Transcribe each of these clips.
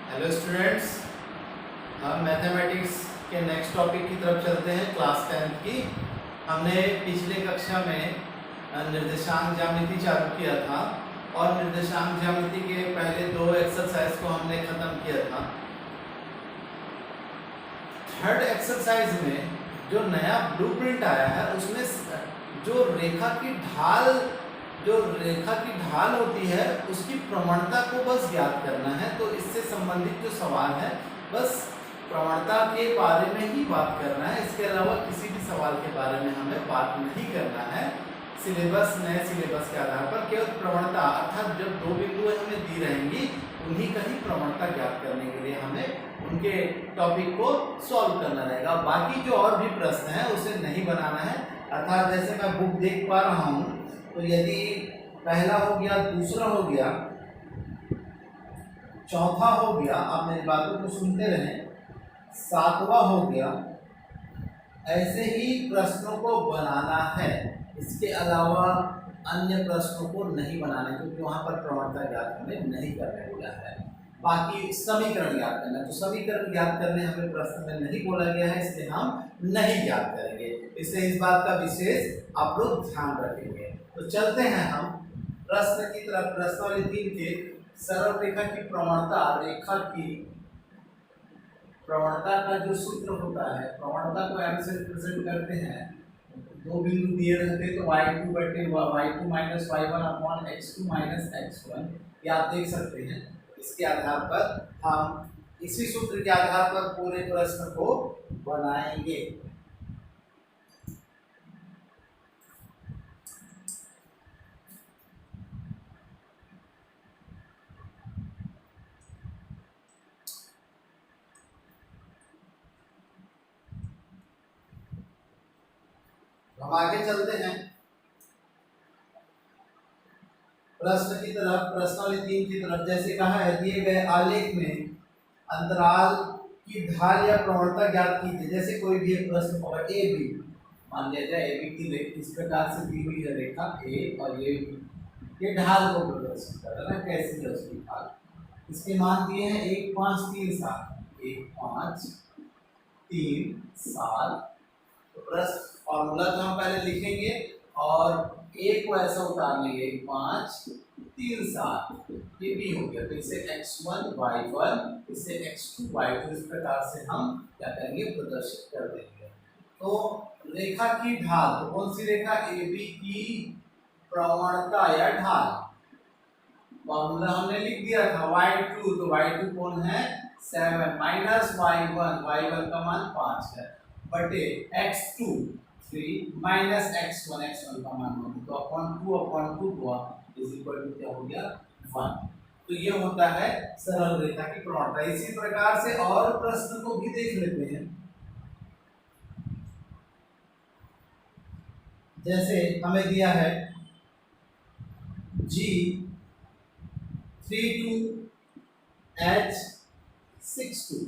Hello students, हम mathematics के next topic की तरफ चलते हैं। क्लास 10th की हमने पिछले कक्षा में निर्देशांक ज्यामिति चालू किया था और निर्देशांक ज्यामिति के पहले दो एक्सरसाइज को हमने खत्म किया था। थर्ड एक्सरसाइज में जो नया ब्लूप्रिंट आया है उसमें जो रेखा की ढाल होती है उसकी प्रवणता को बस ज्ञात करना है। तो इससे संबंधित जो सवाल है बस प्रवणता के बारे में ही बात करना है, इसके अलावा किसी भी सवाल के बारे में हमें बात नहीं करना है। नए सिलेबस के आधार पर केवल प्रवणता अर्थात जब दो बिंदुएं हमें दी रहेंगी उन्हीं का ही प्रवणता ज्ञात करने के लिए हमें उनके टॉपिक को सॉल्व करना रहेगा। बाकी जो और भी प्रश्न है उसे नहीं बनाना है। अर्थात जैसे मैं बुक देख पा रहा हूँ तो यदि पहला हो गया, दूसरा हो गया, चौथा हो गया, आप मेरी बातों को सुनते रहें, सातवां हो गया, ऐसे ही प्रश्नों को बनाना है। इसके अलावा अन्य प्रश्नों को नहीं बनाना क्योंकि वहां पर प्रवणता ज्ञात हमें नहीं करने बोला है। बाकी समीकरण ज्ञात करना, तो समीकरण ज्ञात करने हमें प्रश्न में नहीं बोला गया है, इसलिए हम नहीं ज्ञात करेंगे। इसलिए इस बात का विशेष आप लोग ध्यान रखेंगे। तो चलते हैं हम प्रश्न की तरफ। प्रश्नावली 3 के सरल रेखा की प्रवणता, रेखा की प्रवणता का जो सूत्र होता है, प्रवणता को एम से रिप्रेजेंट करते हैं। दो बिंदु दिए रहते तो y2 बटे y2 minus y1 upon x2 minus x1, ये आप देख सकते हैं। इसके आधार पर हम इसी सूत्र के आधार पर पूरे प्रश्न को बनाएंगे। हम आगे चलते हैं प्रश्न की तरफ। प्रश्नावली 3 की तरफ जैसे कहा है, दिए गए आलेख में अंतराल की ढाल या प्रवणता ज्ञात कीजिए। जैसे कोई भी एक प्रश्न होगा ए बी, मान लिया जाए ए बी की रेखा इस प्रकार से दी हुई है, रेखा ए और ये ढाल को प्रदर्शित कर रहा है, कैसी है उसकी ढाल। इसके मान दिए हैं 1 5 3 7, 1 5 3 7। तो प्रश्न फॉर्मूला तो हम पहले लिखेंगे और ए को ऐसा उतार लेंगे 1 5 3 7, ये भी हो गया। तो इसे x1 y1, इसे x2 y2, इस प्रकार से हम क्या करेंगे, प्रदर्शित कर देंगे। तो रेखा की ढाल, तो कौन सी रेखा, ए बी की प्रवणता या ढाल, फॉर्मूला हमने लिख दिया था y2, तो y2 कौन है 7 माइनस y1 का मान 5 है, बटे x2 3 माइनस x1 का मान 1, तो अपॉन 2 हुआ इज इक्वल टू क्या हो गया 1। तो ये होता है सरल रेखा की प्रवणता। इसी प्रकार से और प्रश्न को भी देख लेते हैं। जैसे हमें दिया है G 3 2 H 6 2,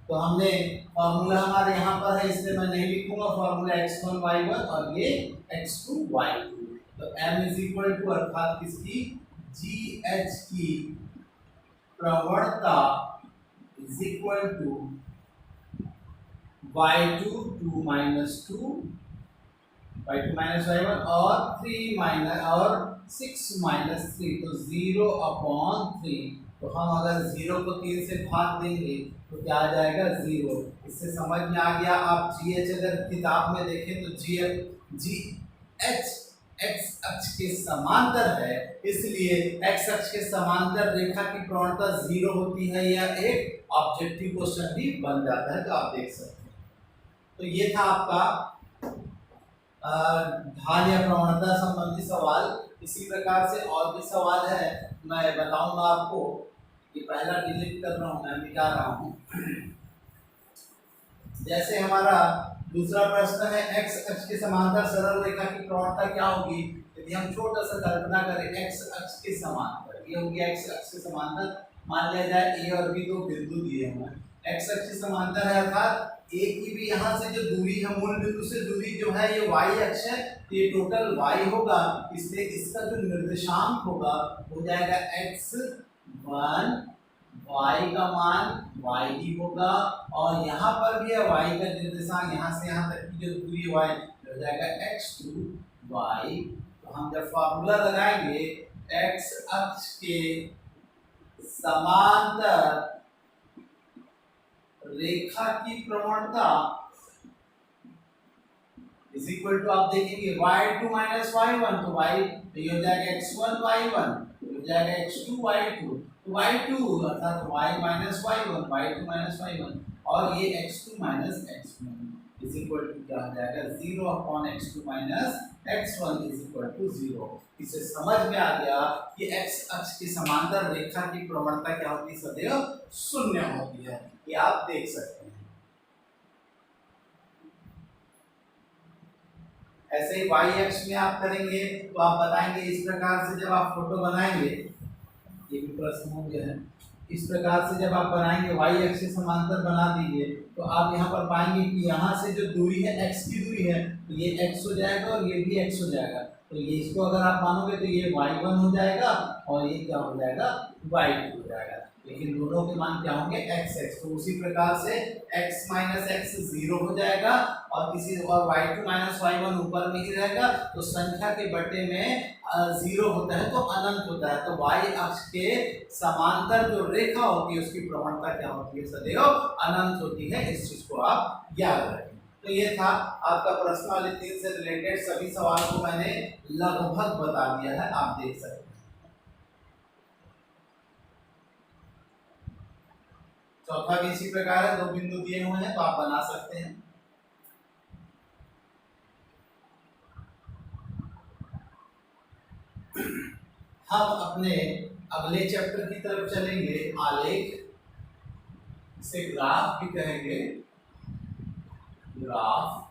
तो हमने फॉर्मूला हमारे यहाँ पर है, इसलिए मैं नहीं लिखूंगा फॉर्मूला x1 y1 और ये x2 y2। तो m इज इक्वल टू अर्थात किसकी, GH की प्रवणता is equal to y2 2 minus 2 y2 minus y1 और 3 माइनस और 6 माइनस 3, तो 0 अपॉन 3। तो हम अगर 0 को 3 से भाग देंगे तो क्या आ जाएगा 0। इससे समझ में आ गया। आप GH अगर किताब में देखें तो GH x अक्ष के समांतर है, इसलिए x अक्ष के समांतर रेखा की प्रवणता 0 होती है। यह एक ऑब्जेक्टिव क्वेश्चन भी बन जाता है, तो आप देख सकते हैं। तो ये था आपका ढाल या प्रवणता संबंधी सवाल। इसी प्रकार से और भी सवाल है, मैं बताऊंगा आपको। ये पहला डिलीट कर रहा हूँ, मैं मिटा रहा हूँ। जैसे हमारा दूसरा प्रश्न है, x अक्ष के समांतर सरल रेखा की प्रवणता क्या होगी। यदि हम छोटा सा कल्पना करें, x अक्ष के समांतर, ये हो गया x अक्ष के समांतर, मान लिया जाए a और b दो बिंदु दिए हैं। x अक्ष के समांतर है अर्थात a की भी यहाँ से जो दूरी है, मूल बिंदु से दूरी जो है ये y अक्ष है, तो ये टोटल y होगा, इसलिए इसका जो निर्देशांक होगा हो जाएगा x 1, y का मान y ही होगा, और यहाँ पर भी है y का निर्देशांक, यहाँ से यहाँ तक की जो दूरी y हो जाएगा x2 y। तो हम जब फॉर्मूला लगाएंगे x अक्ष के समांतर रेखा की प्रवणता इज इक्वल टू, आप देखेंगे y2 माइनस y1, तो y तो ये हो जाएगा x1 y1, तो हो जाएगा x2 y2, तो y2 अर्थात y minus y1, y2 minus y1, और ये x2 minus x1 is equal to क्या हो जाएगा 0 upon x2 minus x1 is equal to 0। इससे समझ में आ गया कि x अक्ष की समांतर रेखा की प्रवणता क्या होती है, सदैव शून्य होती है। ये आप देख सकते हैं। ऐसे ही y अक्ष में आप करेंगे तो आप बताएंगे इस प्रकार से, जब आप फोटो बनाएंगे, ये भी प्रश्न होंगे हैं, इस प्रकार से जब आप बनाएंगे y अक्ष से समांतर बना दीजिए, तो आप यहाँ पर पाएंगे कि यहाँ से जो दूरी है x की दूरी है, तो ये x हो जाएगा और ये भी x हो जाएगा, तो ये इसको अगर आप मानोगे तो ये y1 हो जाएगा और ये क्या हो जाएगा y2 हो जाएगा, लेकिन दोनों के मान क्या होंगे x। तो उसी प्रकार से x माइनस एक्स 0 हो जाएगा, और किसी और y2 माइनस y1 ऊपर में ही रहेगा, तो संख्या के बटे में 0 होता है तो अनंत होता है। तो y अक्ष के समांतर जो रेखा होती है उसकी प्रवणता क्या होती है, सदैव अनंत होती है। इस चीज को आप याद रखें। तो ये था आपका प्रश्नावली 3 से रिलेटेड सभी सवाल को मैंने लगभग बता दिया है, आप देख सकते हैं। चौथा भी इसी प्रकार है, 2 बिंदु दिए हुए हैं तो आप बना सकते हैं। हम अपने अगले चैप्टर की तरफ चलेंगे, आलेख, इसे ग्राफ भी कहेंगे, ग्राफ।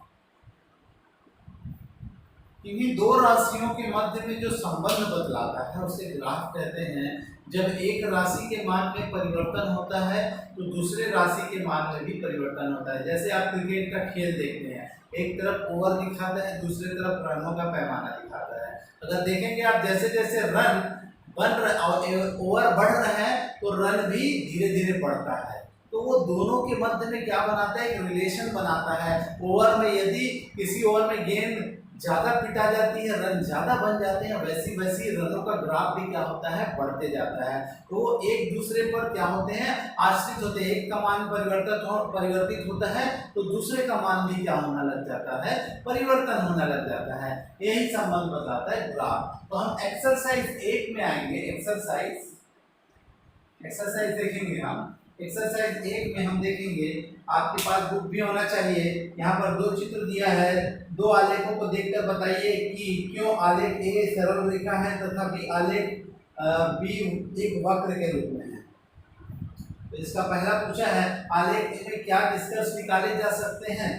इन्हीं दो राशियों के मध्य में जो संबंध बतलाता है उसे ग्राफ कहते हैं। जब एक राशि के मान में परिवर्तन होता है तो दूसरे राशि के मान में भी परिवर्तन होता है। जैसे आप क्रिकेट का खेल देखते हैं, एक तरफ ओवर दिखाता है, दूसरी तरफ रनों का पैमाना दिखाता है। अगर देखेंगे आप, जैसे जैसे रन बन रहे और ओवर बढ़ रहे हैं तो रन भी धीरे धीरे बढ़ता है। तो वो दोनों के मध्य में क्या बनाता है, एक रिलेशन बनाता है। ओवर में यदि किसी ओवर में गेंद ज्यादा पिटा जाती है, रन ज्यादा बन जाते हैं, वैसी वैसी रनों का ग्राफ भी क्या होता है, बढ़ते जाता है। तो एक दूसरे पर क्या होते हैं, आश्रित होते हैं। एक का मान परिवर्तित होता है तो दूसरे का मान भी क्या होने लग जाता है, परिवर्तन होने लग जाता है। यही संबंध बताता है ग्राफ। तो हम एक्सरसाइज 1 में आएंगे। एक्सरसाइज देखेंगे हम। एक्सरसाइज 1 में हम देखेंगे, आपके पास बुक भी होना चाहिए। यहाँ पर 2 चित्र दिया है, 2 आलेखों को देखकर बताइए कि क्यों आलेख ए सरल रेखा है तथा बी आलेख बी एक वक्र के रूप में है। तो इसका पहला पूछा है, आलेख ए में क्या निष्कर्ष निकाले जा सकते हैं।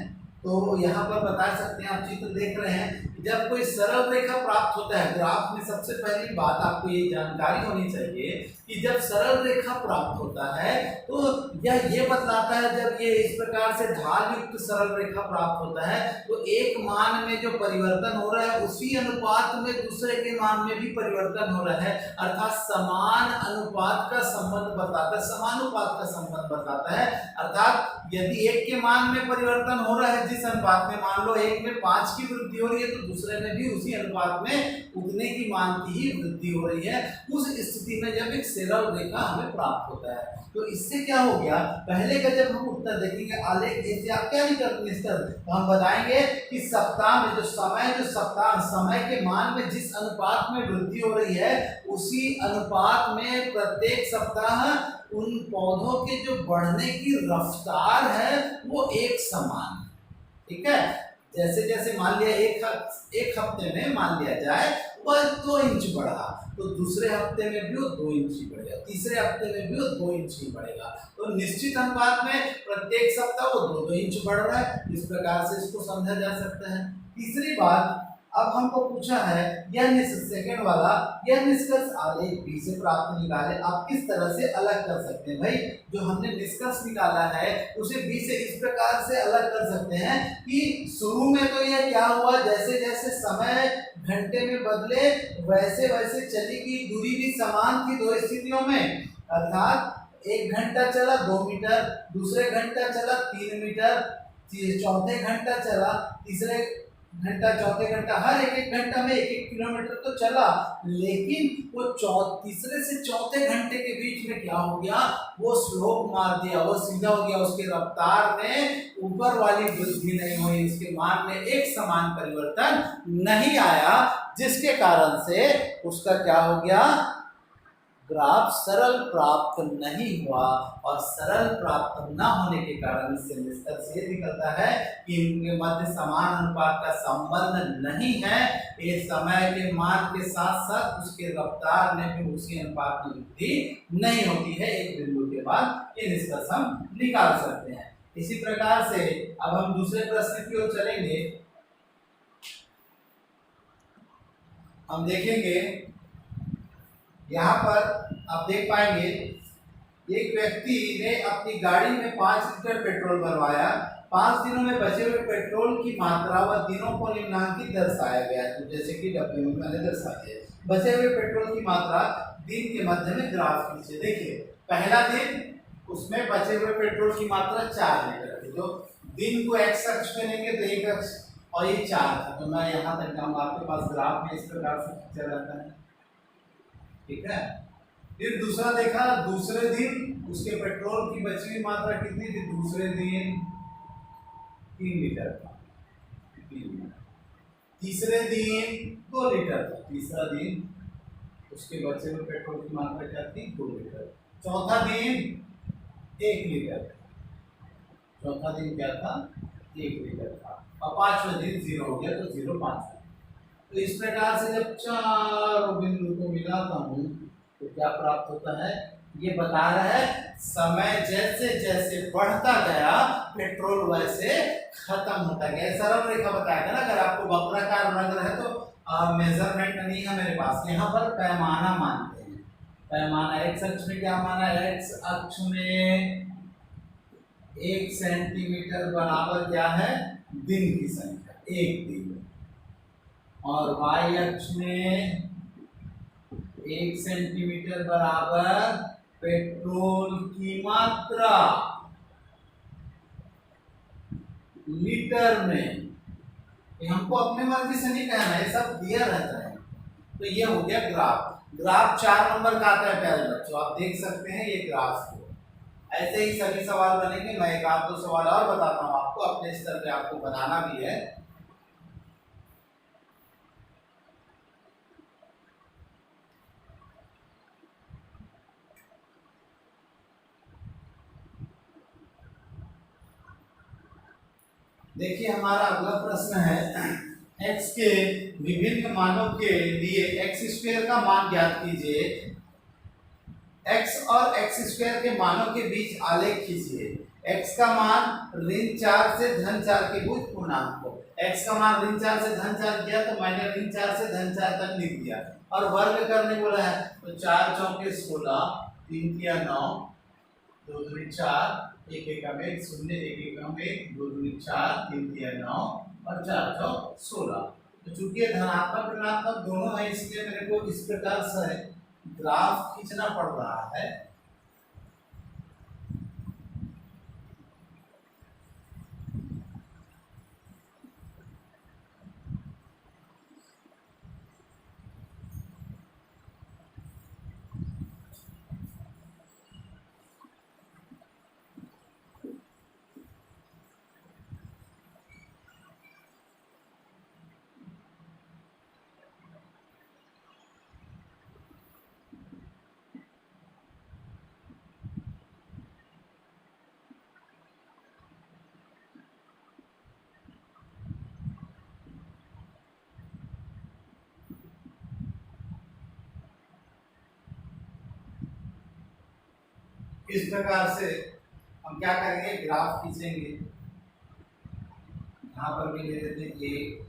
तो यहाँ पर बता सकते हैं, आप चित्र देख रहे हैं, जब कोई सरल रेखा प्राप्त होता है, ग्राफ में सबसे पहली बात आपको ये जानकारी होनी चाहिए कि जब सरल रेखा प्राप्त होता है तो यह ये बतलाता है, जब ये इस प्रकार से ढाल युक्त सरल रेखा प्राप्त होता है तो एक मान में जो परिवर्तन हो रहा है उसी अनुपात में दूसरे के मान में भी परिवर्तन हो रहा है, अर्थात समान अनुपात का संबंध बताता है, समानुपात का संबंध बताता है। अर्थात यदि एक के मान में परिवर्तन हो रहा है, जिस अनुपात में, मान लो एक में 5 की वृद्धि हो रही है तो दूसरे में भी उसी अनुपात में उतने की मान की ही वृद्धि हो रही है, उस स्थिति में जब एक सरल रेखा हमें प्राप्त होता है। तो इससे क्या हो गया, पहले का जब हम उत्तर देखेंगे आलेख ए से आप क्या निकालेंगे, तो हम बताएंगे कि सप्ताह में जो समय के मान में जिस अनुपात में वृद्धि हो रही है उसी अनुपात में प्रत्येक सप्ताह उन पौधों के जो बढ़ने की रफ्तार है वो एक समान, ठीक है। जैसे जैसे मान लिया एक हफ्ते में मान लिया जाए वह 2 इंच बढ़ा, तो दूसरे हफ्ते में भी वो 2 इंच ही बढ़ेगा, तीसरे हफ्ते में भी वो 2 इंच ही बढ़ेगा। तो निश्चित अनुपात में प्रत्येक सप्ताह वो 2-2 इंच बढ़ रहा है। इस प्रकार से इसको समझा जा सकता है। तीसरी बात, अब हमको पूछा है सेकंड वाला, यह निष्कर्ष आलेख बी से प्राप्त निकाले। आप किस तरह से अलग कर सकते हैं भाई? जो हमने निष्कर्ष निकाला है उसे बी से इस प्रकार से अलग कर सकते हैं कि शुरू में तो यह क्या हुआ, जैसे जैसे समय घंटे में बदले वैसे वैसे चली गई, दूरी भी समान थी दो स्थितियों में, अर्थात 1 घंटा चला 2 मीटर, दूसरे घंटा चला 3 मीटर, चौथे घंटा चला, तीसरे घंटा, चौथे घंटा, हर एक घंटा में 1 किलोमीटर तो चला। लेकिन वो तीसरे से चौथे घंटे के बीच में क्या हो गया, वो स्लोप मार दिया, वो सीधा हो गया, उसके रफ्तार में ऊपर वाली वृद्धि नहीं हुई, उसके मान में एक समान परिवर्तन नहीं आया, जिसके कारण से उसका क्या हो गया, ग्राफ सरल प्राप्त नहीं हुआ। और सरल प्राप्त न होने के कारण इससे निष्कर्ष ये निकलता है कि इनके मध्य समान अनुपात का संबंध नहीं है। ये समय के मान के साथ साथ उसके रफ्तार में भी उसी अनुपात में वृद्धि नहीं होती है। एक बिंदु के बाद ये निष्कर्ष हम निकाल सकते हैं। इसी प्रकार से अब हम दूसरे प्रश्न की ओर चलेंगे। हम देखेंगे यहाँ पर आप देख पाएंगे एक व्यक्ति ने अपनी गाड़ी में 5 लीटर पेट्रोल भरवाया। 5 दिनों में बचे हुए पेट्रोल की मात्रा व दिनों को निम्नांकित दर्शाया गया है, जैसे कि डब्ल्यू में मैंने दर्शा दिया। बचे हुए पेट्रोल की मात्रा दिन के मध्य में ग्राफ खींचे। देखिए पहला दिन उसमें बचे हुए पेट्रोल की मात्रा 4 लीटर थी, जो दिन को एक्स अक्ष में लेंगे तो एक अक्ष और ये 4 था, तो मैं यहाँ तक जाऊँगा, आपके पास ग्राफ में इस प्रकार से खींचा जाता है, ठीक है। फिर दूसरा देखा, दूसरे दिन उसके पेट्रोल की बची हुई मात्रा कितनी थी, दूसरे दिन 3 लीटर था, 3 लीटर। तीसरे दिन 2 लीटर था, तीसरा दिन उसके बचे हुए पेट्रोल की मात्रा क्या थी, 2 लीटर। चौथा दिन 1 लीटर, चौथा दिन क्या था, 1 लीटर था। और 5वां दिन 0 हो गया, तो 0.5। तो इस प्रकार से जब चारों बिंदु को मिलाता हूँ तो क्या प्राप्त होता है, ये बता रहा है समय जैसे जैसे बढ़ता गया पेट्रोल वैसे खत्म होता गया। सरल रेखा बताया ना, अगर आपको वक्राकार लग रहा है तो मेजरमेंट नहीं है मेरे पास, यहाँ पर पैमाना मानते हैं। पैमाना एक्स अक्ष में क्या माना, एक्स अक्ष में 1 सेंटीमीटर बराबर क्या है, दिन की संख्या, 1 दिन। और वाई अक्ष में 1 सेंटीमीटर बराबर पेट्रोल की मात्रा लीटर में। ये हमको अपने मर्जी से नहीं कहना है, सब दिया रहता है। तो ये हो गया ग्राफ। ग्राफ 4 नंबर का आता है प्यारे बच्चों, आप देख सकते हैं ये ग्राफ को। ऐसे ही सभी सवाल बनेंगे, मैं एक आध दो सवाल और बताता हूँ आपको, अपने स्तर पे आपको बनाना भी है। देखिए हमारा अगला प्रश्न है, x के विभिन्न मानों के लिए x स्क्वायर का मान ज्ञात कीजिए। x और x स्क्वायर के मानों के बीच आलेख खींचिए। x का मान ऋण 4 से धन 4 के बीच पूर्णांक को, x का मान ऋण 4 से धन 4 किया तो मैंने ऋण 4 से धन 4 तक लिख दिया, और वर्ग करने बोला है तो 4 चौके 16, 3 तिया 9, 2 दूनी 4, 1 एकम 1 शून्य, 1 एकम 1, 2 दूनी 4, 3 तिया 9 और 4 चौक 16। तो चूंकि धनात्मक ऋणात्मक दोनों है, इसलिए मेरे को इस प्रकार से ग्राफ खींचना पड़ रहा है। इस प्रकार से हम क्या करेंगे, ग्राफ खींचेंगे। यहाँ पर भी ले लेते हैं 1,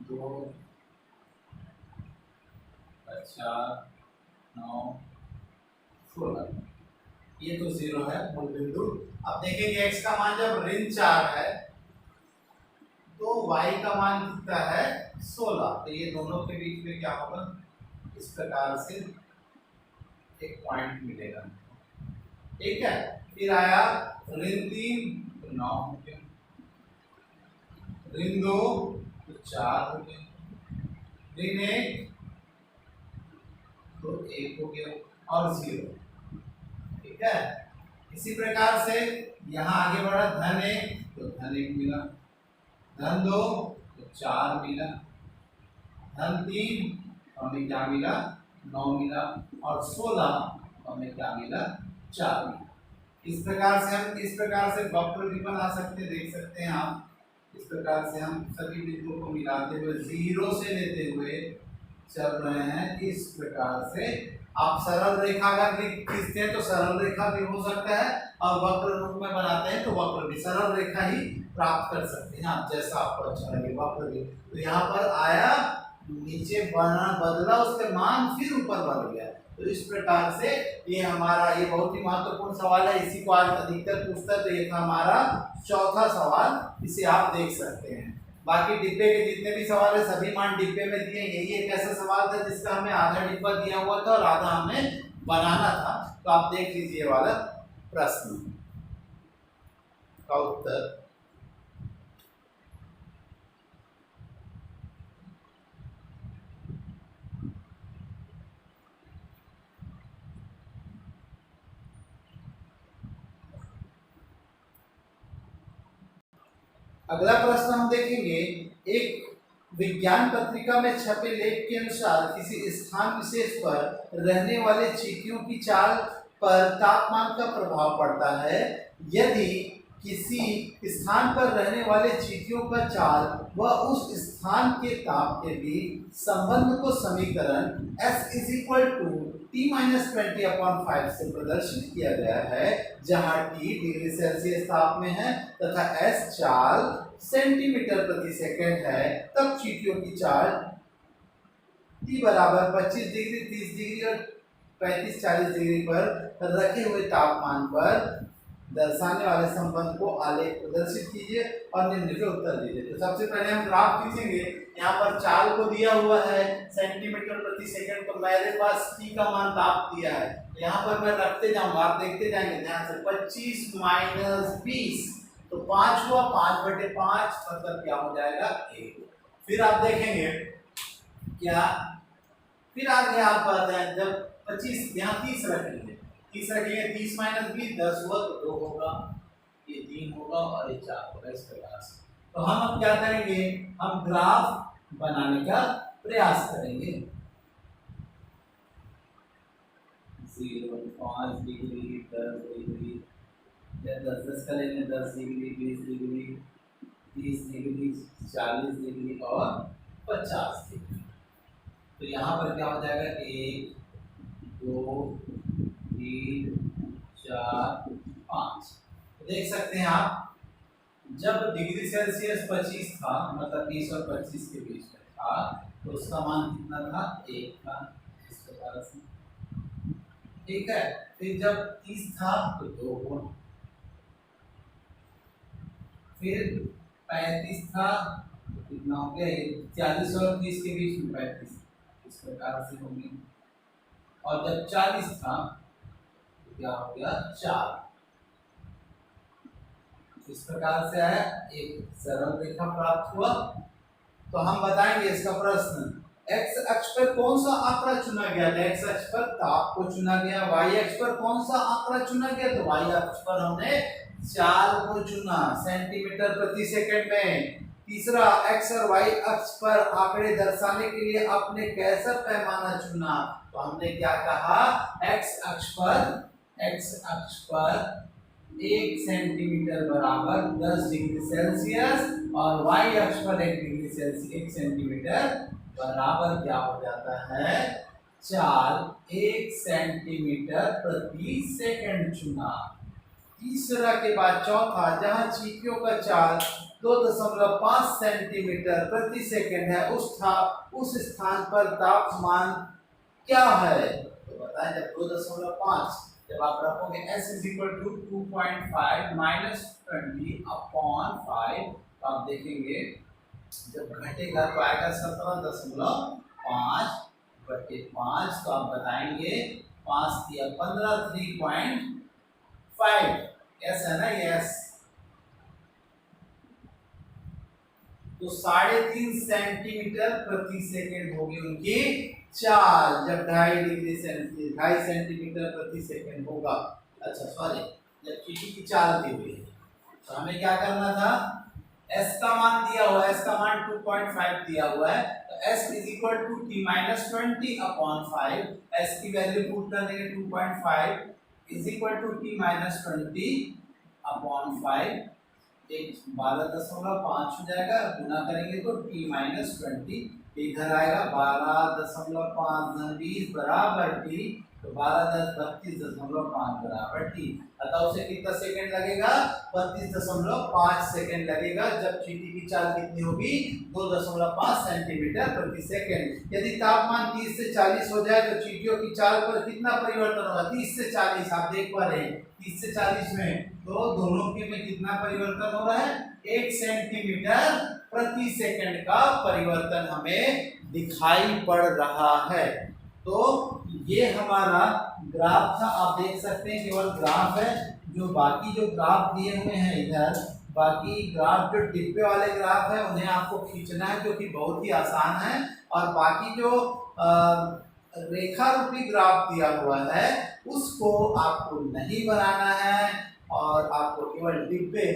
2 4 9 16, ये तो 0 है मूल बिंदु। अब देखेंगे x का मान जब ऋण 4 है तो y का मान कितना है 16, तो ये दोनों के बीच में क्या होगा, इस प्रकार से एक पॉइंट मिलेगा। ठीक है, फिर आया ऋण 3 तो 9 हो गया, ऋण 2 तो 4 हो गया, ऋण 1 तो 1 हो गया और 0। ठीक है, इसी प्रकार से यहाँ आगे बढ़ा, धन 1 तो धन 1 मिला, धन 2 तो 4 मिला, धन 3 तो हमें क्या मिला 9 मिला, और 16 तो हमें क्या मिला 4 मिला। इस प्रकार से हम इस प्रकार से वक्र भी बना सकते, देख सकते हैं आप। इस प्रकार से हम सभी बिंदुओं को मिलाते हुए 0 से लेते हुए चल रहे हैं। इस प्रकार से आप सरल रेखा अगर खींचते हैं तो सरल रेखा भी हो सकता है, और वक्र रूप में बनाते हैं तो वक्र भी, सरल रेखा ही प्राप्त कर सकते हैं आप, जैसा आपको अच्छा लगे वक्र भी। तो यहाँ पर आया, नीचे बदला, उसके मान फिर ऊपर बढ़ गया। तो इस प्रकार से ये हमारा, ये बहुत ही महत्वपूर्ण सवाल है, इसी को आज अधिकतर पूछता है। तो ये था हमारा चौथा सवाल, इसे आप देख सकते हैं। बाकी डिब्बे के जितने भी सवाल है सभी मान डिब्बे में दिए। यही एक ऐसा सवाल था जिसका हमें आधा डिब्बा दिया हुआ था और आधा हमें बनाना था। तो आप देख लीजिए वाला प्रश्न का उत्तर। अगला प्रश्न हम देखेंगे, एक विज्ञान पत्रिका में छपे लेख के अनुसार किसी स्थान विशेष पर रहने वाले चींटियों की चाल पर तापमान का प्रभाव पड़ता है। यदि किसी स्थान पर रहने वाले चींटियों का चाल व उस स्थान के ताप के बीच संबंध को समीकरण s = T-20/5 से प्रदर्शित किया गया है, जहां T डिग्री सेल्सियस ताप में है तथा S चाल सेंटीमीटर प्रति सेकंड है, तब चींटियों की चाल T बराबर 25 डिग्री, 30 डिग्री और 35-40 डिग्री पर रखे हुए तापमान पर दर्शाने वाले संबंध को आलेख प्रदर्शित कीजिए और निम्नलिखित उत्तर दीजिए। तो सबसे पहले हम ग्राफ खींचेंगे। यहाँ पर चाल को दिया हुआ है सेंटीमीटर प्रति सेकंड, तो मेरे पास T का मान ताप दिया है। यहाँ पर मैं रखते जाऊंगा, आप देखते जाएंगे ध्यान से। 25 - 20 तो 5 हुआ, 5/5 मतलब क्या हो जाएगा 1। फिर आप देखेंगे क्या, फिर आगे आप आते हैं, जब 25 यहाँ 30 रखेंगे, 30 रखेंगे, 30 - 20 10 हुआ तो 2 होगा, ये 3 होगा और ये 4 होगा, इस प्रकार से। तो हम अब क्या करेंगे, हम ग्राफ बनाने का प्रयास करेंगे। 0 5 डिग्री 10 डिग्री, 10 का लेंगे 10 डिग्री 20 डिग्री 30 डिग्री 40 डिग्री और 50 डिग्री। तो यहाँ पर क्या हो जाएगा 1 2 3 4 5। देख सकते हैं आप, जब डिग्री सेल्सियस 25 था, मतलब 20 और 25 के बीच में था, तो उसका मान कितना था 1 था, इस प्रकार से। ठीक है, फिर जब 30 था तो 2 हुआ, फिर 35 था तो कितना हो गया, 40 और 30 के बीच में 35, इस प्रकार से हो गया। और जब 40 था तो क्या हो गया 4, इस प्रकार से आया, एक सरल रेखा प्राप्त हुआ। तो हम बताएंगे इसका प्रश्न। एक्स अक्ष पर कौन सा आंकड़ा चुना गया? तो एक्स अक्ष पर ताप को चुना गया। वाई अक्ष पर कौन सा आंकड़ा चुना गया? तो वाई अक्ष पर हमने चाल को चुना सेंटीमीटर प्रति सेकंड में। तीसरा, एक्स और वाई अक्ष पर आंकड़े दर्शाने के लिए आपने कैसा पैमाना चुना? तो हमने क्या कहा, एक्स अक्ष पर 1 सेंटीमीटर बराबर 10 डिग्री सेल्सियस और वाई अक्ष पर 1 सेंटीमीटर बराबर क्या हो जाता है, चाल 1 सेंटीमीटर प्रति सेकंड चुना। तीसरा के बाद चौथा, जहां चींटियों का चाल 2.5 सेंटीमीटर प्रति सेकंड है, उस स्थान पर तापमान क्या है? तो बताएं, जब 2.5 जब आप रखोगे s is equal to 2.5 minus 20 upon 5, तो आप देखेंगे जब घटेगा तो आएगा 17.5 बटे 5, तो आप बताएंगे 5 दिया 15, 3.5 यस है ना, यस। तो 3.5 सेंटीमीटर प्रति सेकंड होगी उनकी चाल, जब 2.5 सेंटीमीटर प्रति सेकंड होगा। अच्छा सॉरी, जब चींटी की चाल दी हुई है तो हमें क्या करना था, s का मान दिया हुआ है, s का मान 2.5 दिया हुआ है, तो s is equal to t minus 20 upon 5, s की वैल्यू पुट कर देंगे 2.5 is equal to t minus 20 upon 5, एक 12.5 हो जाएगा, गुना करेंगे तो t माइनस 20, इधर आएगा 12.5 20 बराबर t, तो 12 10 32.5 बराबर t। अतः उसे कितना सेकंड लगेगा, 32.5 सेकंड लगेगा, जब चींटी की चाल कितनी होगी, 2.5 सेंटीमीटर प्रति सेकंड। यदि तापमान 30 से 40 हो जाए तो चींटियों की चाल पर कितना परिवर्तन होगा, 30 से 40, आप देख पा रहे हैं 30 से 40 में, तो दोनों के में कितना परिवर्तन हो रहा है, 1 सेंटीमीटर प्रति सेकंड का परिवर्तन हमें दिखाई पड़ रहा है। तो ये हमारा ग्राफ था, आप देख सकते हैं केवल ग्राफ है, जो बाकी जो ग्राफ दिए हुए हैं इधर, बाकी ग्राफ जो डिब्बे वाले ग्राफ है उन्हें आपको खींचना है, जो कि बहुत ही आसान है, और बाकी जो रेखा रूपी ग्राफ दिया हुआ है उसको आपको नहीं बनाना है, और आपको केवल डिब्बे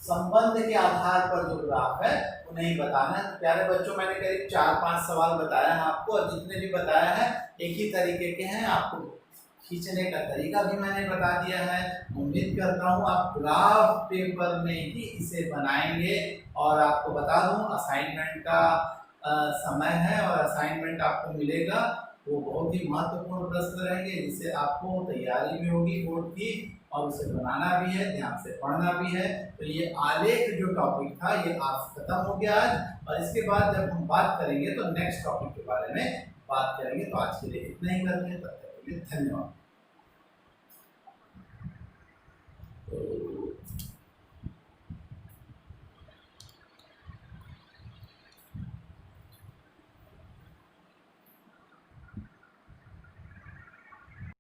संबंध के आधार पर जो ग्राफ है उन्हें बताना है। तो प्यारे बच्चों, मैंने करीब 4-5 सवाल बताया है आपको, और जितने भी बताया है एक ही तरीके के हैं, आपको खींचने का तरीका भी मैंने बता दिया है। उम्मीद करता हूँ आप ग्राफ पेपर में ही इसे बनाएंगे, और आपको बता दूं असाइनमेंट का समय है, और असाइनमेंट आपको मिलेगा, वो बहुत ही महत्वपूर्ण प्रश्न रहेंगे, जिससे आपको तैयारी भी होगी बोर्ड की, और उसे बनाना भी है, ध्यान से पढ़ना भी है। तो ये आलेख जो टॉपिक था ये आज खत्म हो गया आज, और इसके बाद जब हम बात करेंगे तो नेक्स्ट टॉपिक के बारे में बात करेंगे। तो आज के लिए इतना ही करते हैं, तब तक के लिए धन्यवाद।